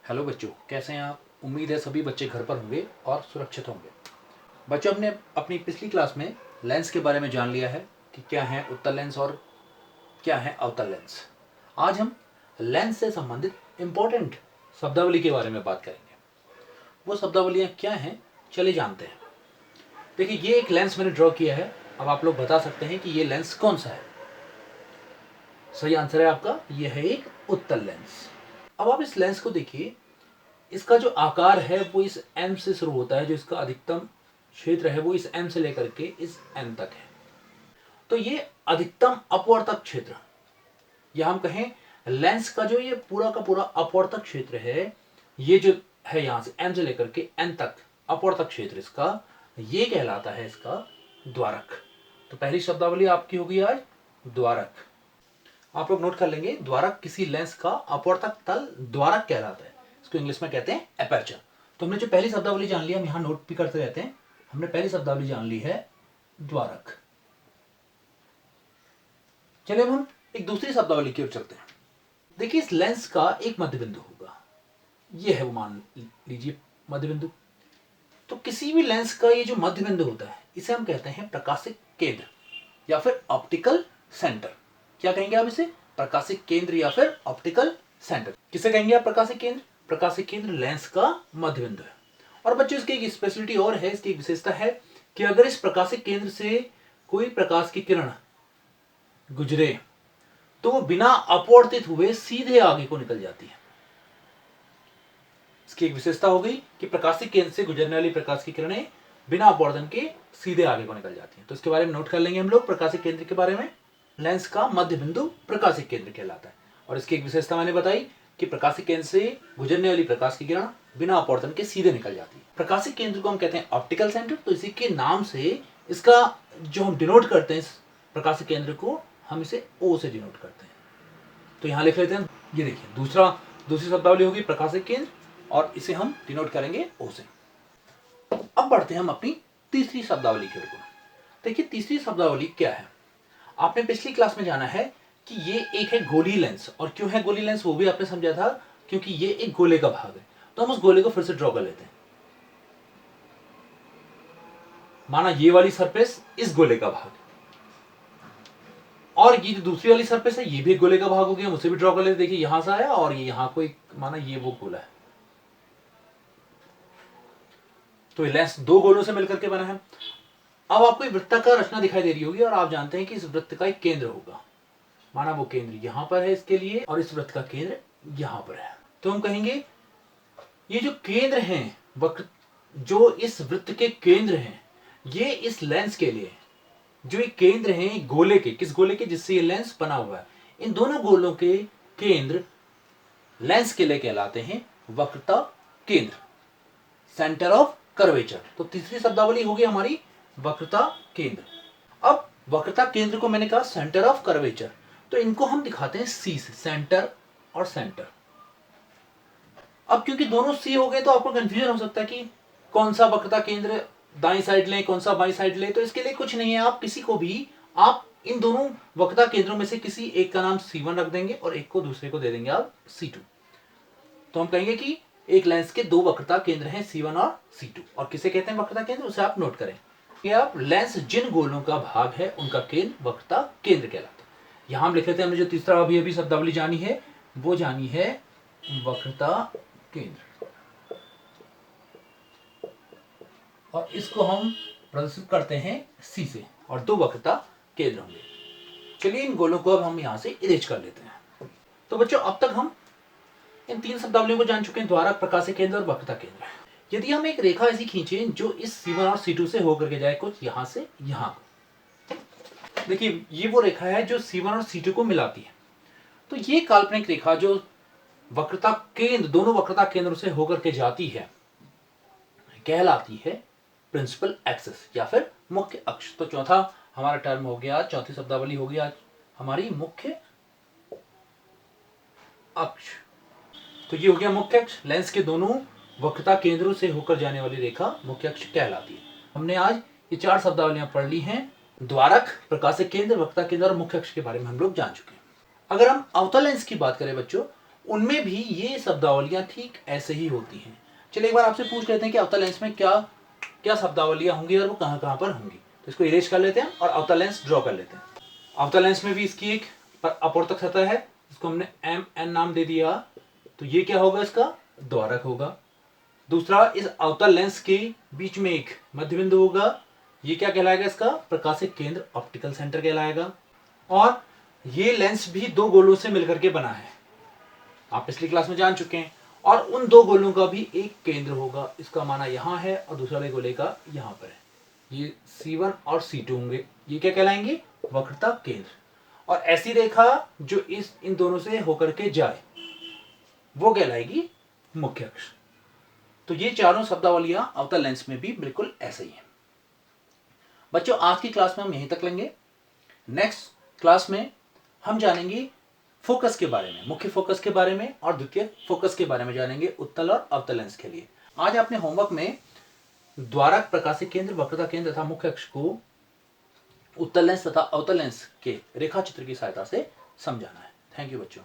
Hello बच्चों, कैसे हैं आप। उम्मीद है सभी बच्चे घर पर होंगे और सुरक्षित होंगे। बच्चों, हमने अपनी पिछली क्लास में लेंस के बारे में जान लिया है कि क्या है उत्तल लेंस और क्या है अवतल लेंस। आज हम लेंस से संबंधित इम्पोर्टेंट शब्दावली के बारे में बात करेंगे। वो शब्दावलियाँ क्या हैं, चलिए जानते हैं। देखिए, ये एक लेंस मैंने ड्रॉ किया है। अब आप लोग बता सकते हैं कि ये लेंस कौन सा है। सही आंसर है आपका, ये है एक उत्तल लेंस। अब आप इस लेंस को देखिए, इसका जो आकार है वो इस एम से शुरू होता है। जो इसका अधिकतम क्षेत्र है वो इस एम से लेकर के इस एम तक है। तो ये अधिकतम अपवर्तक क्षेत्र, या हम कहें लेंस का जो ये पूरा का पूरा अपवर्तक क्षेत्र है, ये जो है यहां से एम से लेकर के एन तक अपवर्तक क्षेत्र इसका, ये कहलाता है इसका द्वारक। तो पहली शब्दावली आपकी होगी आज द्वारक। आप लोग नोट कर लेंगे, द्वारक किसी लेंस का अपवर्तक तल द्वारक कहलाता है। इसको इंग्लिश में कहते हैं एपर्चर। तो हमने जो पहली शब्दावली जान ली, हम यहां नोट भी करते रहते हैं। हमने पहली शब्दावली जान ली है द्वारक। चलिए अब हम एक दूसरी शब्दावली की ओर चलते हैं। देखिए, इस लेंस का एक मध्य बिंदु होगा। यह है वो, मान लीजिए मध्य बिंदु। तो किसी भी लेंस का ये जो मध्य बिंदु होता है, इसे हम कहते हैं प्रकाशिक केंद्र या फिर ऑप्टिकल सेंटर। क्या कहेंगे आप इसे? प्रकाशिक केंद्र या फिर ऑप्टिकल सेंटर। किसे कहेंगे आप प्रकाशिक केंद्र? प्रकाशिक केंद्र लेंस का मध्य बिंदु है। और बच्चों, इसकी एक स्पेशलिटी और है, इसकी एक विशेषता है कि अगर इस प्रकाशिक केंद्र से कोई प्रकाश की किरण गुजरे तो वो बिना अपवर्तित हुए सीधे आगे को निकल जाती है। इसकी एक विशेषता हो गई कि प्रकाशिक केंद्र से गुजरने वाली प्रकाश की किरणें बिना अपवर्तन के सीधे आगे को निकल जाती हैं। तो इसके बारे में नोट कर लेंगे हम लोग। प्रकाशिक केंद्र के बारे में, लेंस का मध्य बिंदु प्रकाशिक केंद्र कहलाता है। और इसकी एक विशेषता मैंने बताई कि प्रकाशिक केंद्र से गुजरने वाली प्रकाश की किरण बिना अपवर्तन के सीधे निकल जाती है। प्रकाशिक केंद्र को हम कहते हैं ऑप्टिकल सेंटर। तो इसी के नाम से इसका जो हम डिनोट करते हैं, इस प्रकाशिक केंद्र को हम इसे ओ से डिनोट करते हैं। तो यहां लिख लेते हैं। ये देखिए, दूसरी शब्दावली होगी प्रकाशिक केंद्र, और इसे हम डिनोट करेंगे ओ से। अब बढ़ते हैं हम अपनी तीसरी शब्दावली की ओर। देखिए, तीसरी शब्दावली क्या है। आपने पिछली क्लास में जाना है कि ये एक है गोली लेंस। और क्यों है गोली लेंस वो भी आपने समझा था, क्योंकि ये एक गोले का भाग है। तो हम उस गोले को फिर से ड्रॉ कर लेते हैं। माना ये वाली सरफेस इस गोले का भाग, और ये जो दूसरी वाली सरफेस है ये भी एक गोले का भाग हो गया। हम उसे भी ड्रॉ कर लेते हैं। देखिए, यहां से आया और ये यहां को एक, माना ये वो गोला है। तो ये लेंस दो गोलों से मिलकर के बना है। अब आपको एक वृत्ताकार रचना दिखाई दे रही होगी और आप जानते हैं कि इस वृत्त का एक केंद्र होगा। माना वो केंद्र यहां पर है इसके लिए, और इस वृत्त का केंद्र यहां पर है। तो हम कहेंगे ये जो केंद्र हैं, वक्र जो इस वृत्त के केंद्र हैं, ये इस लेंस के लिए जो एक केंद्र हैं गोले के। किस गोले के? जिससे ये लेंस बना हुआ है। इन दोनों गोलों के केंद्र लेंस के लिए कहलाते हैं वक्रता केंद्र, सेंटर ऑफ कर्वेचर। तो तीसरी शब्दावली होगी हमारी वक्रता केंद्र। अब वक्रता केंद्र को मैंने कहा सेंटर ऑफ कर्वेचर, तो इनको हम दिखाते हैं सी से, सेंटर और सेंटर। अब क्योंकि दोनों सी हो गए तो आपको कंफ्यूजन हो सकता है कि कौन सा वक्रता केंद्र दाईं साइड लें, कौन सा बाईं साइड लें। तो इसके लिए कुछ नहीं है, आप किसी को भी, आप इन दोनों वक्रता केंद्रों में से किसी एक का नाम C1 रख देंगे और एक को दूसरे को दे देंगे आप C2। तो हम कहेंगे कि एक लेंस के दो वक्रता केंद्र हैं, C1 और C2। और किसे कहते हैं वक्रता केंद्र, उसे आप नोट करें कि आप लेंस जिन गोलों का भाग है उनका केंद्र वक्रता केंद्र कहलाता है। यहां हम लिख लेते हैं, हमने जो तीसरा अभी शब्दावली जानी है वो जानी है वक्रता केंद्र, और इसको हम प्रदर्शित करते हैं C से, और दो वक्रता केंद्र होंगे। चलिए इन गोलों को अब हम यहां से इरेज कर लेते हैं। तो बच्चों, अब तक हम इन तीन शब्दावलियों को जान चुके हैं, द्वारक, प्रकाशिक केंद्र और वक्रता केंद्र। यदि हम एक रेखा ऐसी खींचे जो इस C1 और C2 से होकर के जाए, कुछ यहां से यहां, देखिए ये वो रेखा है जो C1 और C2 को मिलाती है। तो ये काल्पनिक रेखा जो वक्रता केंद्र, दोनों वक्रता केंद्रों से होकर के जाती है, कहलाती है प्रिंसिपल एक्सिस या फिर मुख्य अक्ष। तो चौथा हमारा टर्म हो गया, चौथी शब्दावली हो गया हमारी मुख्य अक्ष। तो ये हो गया मुख्य अक्ष। लेंस के दोनों वक्रता केंद्रों से होकर जाने वाली रेखा मुख्य अक्ष कहलाती है। हमने आज ये चार शब्दावलियां पढ़ ली हैं। द्वारक, प्रकाशिक केंद्र, वक्रता केंद्र और मुख्य अक्ष के बारे में हम लोग जान चुके हैं। अगर हम अवतल लेंस की बात करें बच्चों, उनमें भी ये शब्दावलियां ठीक ऐसे ही होती हैं। चलिए एक बार आपसे पूछ लेते हैं कि अवतल लेंस में क्या क्या शब्दावलियां होंगी और वो कहाँ कहाँ पर होंगी। तो इसको इरेज कर लेते हैं और अवतल लेंस ड्रॉ कर लेते हैं। अवतल लेंस में भी इसकी एक अपवर्तक सतह है, इसको हमने MN नाम दे दिया। तो ये क्या होगा, इसका द्वारक होगा। दूसरा, इस अवतल लेंस के बीच में एक मध्य बिंदु होगा, ये क्या कहलाएगा, इसका प्रकाशिक केंद्र, ऑप्टिकल सेंटर कहलाएगा। और ये लेंस भी दो गोलों से मिलकर के बना है, आप पिछली क्लास में जान चुके हैं। और उन दो गोलों का भी एक केंद्र होगा, इसका माना यहां है और दूसरे गोले का यहां पर है। ये C1 और C2 होंगे, ये क्या कहलाएंगे, वक्रता केंद्र। और ऐसी रेखा जो इन दोनों से होकर के जाए वो कहलाएगी मुख्य अक्ष। तो ये चारों शब्दावलियां अवतल लेंस में भी बिल्कुल ऐसे ही हैं। बच्चों, आज की क्लास में हम यहीं तक लेंगे। नेक्स्ट क्लास में हम जानेंगे फोकस के बारे में, मुख्य फोकस के बारे में और द्वितीय फोकस के बारे में जानेंगे उत्तल और अवतल लेंस के लिए। आज आपने होमवर्क में द्वारक, प्रकाशिक केंद्र, वक्रता केंद्र तथा मुख्य अक्ष को उत्तल लेंस तथा अवतल लेंस के रेखा चित्र की सहायता से समझाना है। थैंक यू बच्चों।